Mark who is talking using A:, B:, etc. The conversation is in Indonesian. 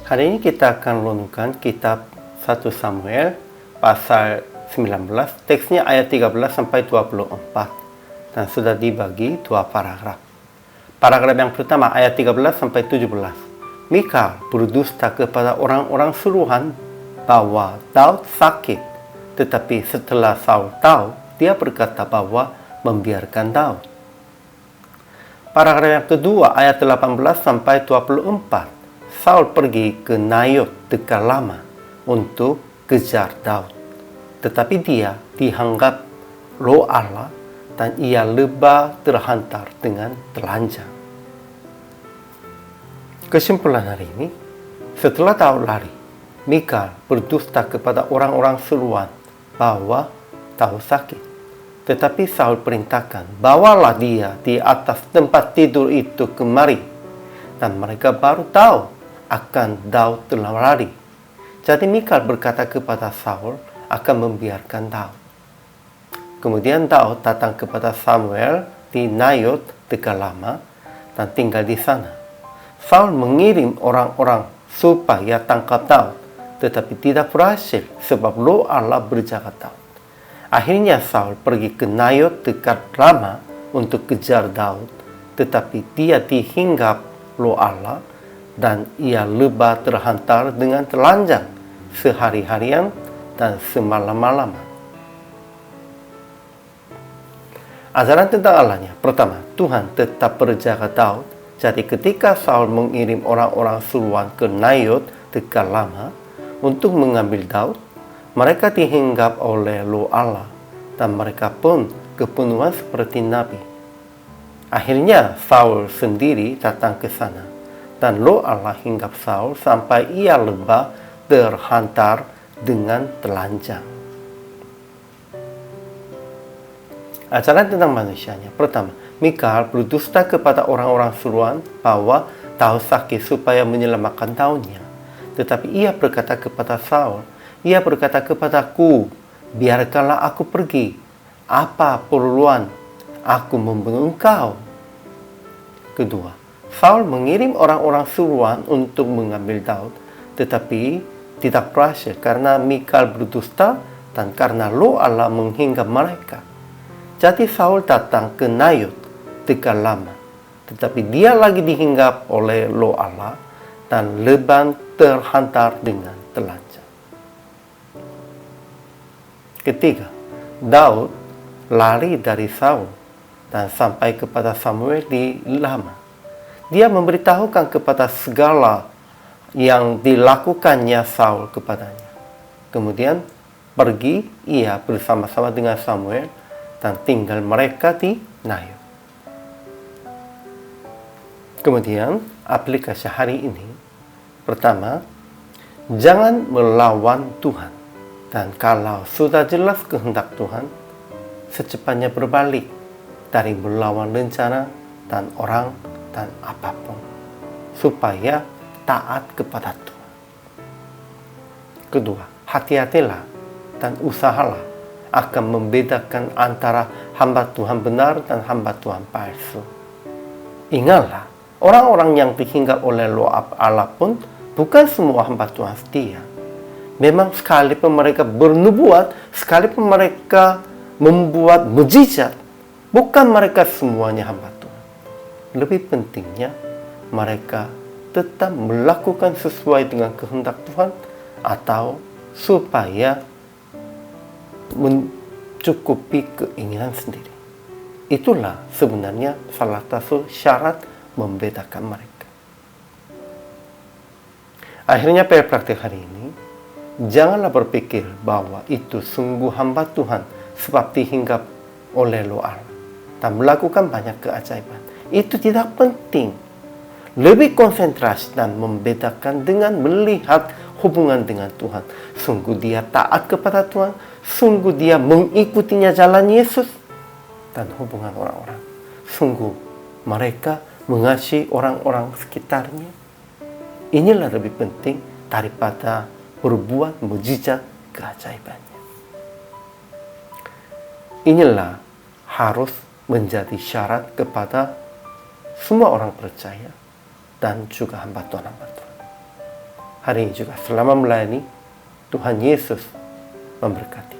A: Hari ini kita akan renungkan kitab 1 Samuel pasal 19, teksnya ayat 13 sampai 24 dan sudah dibagi dua paragraf. Paragraf yang pertama ayat 13 sampai 17. Mikal berdusta kepada orang-orang suruhan bahwa Daud sakit, tetapi setelah Saul tahu, dia berkata bahwa membiarkan Daud. Paragraf yang kedua ayat 18 sampai 24. Saul pergi ke Nayot dekat Lama untuk kejar Daud. Tetapi dia dianggap roh Allah dan ia lebah terhantar dengan telanjang. Kesimpulan hari ini, setelah Daud lari, Mikal berdusta kepada orang-orang suruhan bahwa Daud sakit. Tetapi Saul perintahkan, bawalah dia di atas tempat tidur itu kemari. Dan mereka baru tahu akan Daud telah lari. Jadi Mikal berkata kepada Saul akan membiarkan Daud. Kemudian Daud datang kepada Samuel di Nayot dekat Lama dan tinggal di sana. Saul mengirim orang-orang supaya tangkap Daud, tetapi tidak berhasil sebab roh Allah berjaga Daud. Akhirnya Saul pergi ke Nayot dekat Lama untuk kejar Daud, tetapi dia dihinggap roh Allah dan ia lebah terhantar dengan telanjang sehari-harian dan semalam-malaman. Ajaran tentang Allahnya. Pertama, Tuhan tetap berjaga Daud. Jadi ketika Saul mengirim orang-orang suruhan ke Nayot dekat Lama untuk mengambil Daud, mereka dihinggap oleh roh Allah dan mereka pun kepenuhan seperti Nabi. Akhirnya Saul sendiri datang ke sana dan roh Allah hinggap Saul sampai ia lebah terhantar dengan telanjang. Ajaran tentang manusianya. Pertama, Mikal berdusta kepada orang-orang suruhan bahwa Daud sakit supaya menyelamatkan Daudnya. Tetapi ia berkata kepada Saul, ia berkata kepadaku, biarkanlah aku pergi. Apa perluan aku membunuh engkau? Kedua, Saul mengirim orang-orang suruhan untuk mengambil Daud, tetapi tidak berhasil karena Mikal berdusta dan karena roh Allah menghinggap mereka. Jadi Saul datang ke Nayot dekat Lama, tetapi dia lagi dihinggap oleh roh Allah dan lebah terhantar dengan telanjang. Ketiga, Daud lari dari Saul dan sampai kepada Samuel di Lama. Dia memberitahukan kepada segala yang dilakukannya Saul kepadanya. Kemudian pergi ia bersama-sama dengan Samuel dan tinggal mereka di Nayot. Kemudian aplikasi hari ini. Pertama, jangan melawan Tuhan. Dan kalau sudah jelas kehendak Tuhan, secepatnya berbalik dari melawan rencana dan orang dan apapun, supaya taat kepada Tuhan. Kedua, hati-hatilah dan usahalah akan membedakan antara hamba Tuhan benar dan hamba Tuhan palsu. Ingatlah, orang-orang yang dihinggap oleh roh Allah pun bukan semua hamba Tuhan setia. Memang sekalipun mereka bernubuat, sekalipun mereka membuat mujizat, bukan mereka semuanya hamba Tuhan. Lebih pentingnya, mereka tetap melakukan sesuai dengan kehendak Tuhan atau supaya mencukupi keinginan sendiri. Itulah sebenarnya salah satu syarat membedakan mereka. Akhirnya praktik hari ini, janganlah berpikir bahwa itu sungguh hamba Tuhan sebab dihinggap oleh roh Allah dan melakukan banyak keajaiban. Itu tidak penting. Lebih konsentrasi dan membedakan dengan melihat hubungan dengan Tuhan. Sungguh dia taat kepada Tuhan, sungguh dia mengikutinya jalan Yesus, dan hubungan orang-orang. Sungguh mereka mengasihi orang-orang sekitarnya. Inilah lebih penting daripada berbuat mujizat keajaibannya. Inilah harus menjadi syarat kepada semua orang percaya dan juga hamba Tuhan. hari ini juga selama melayani. Tuhan Yesus memberkati.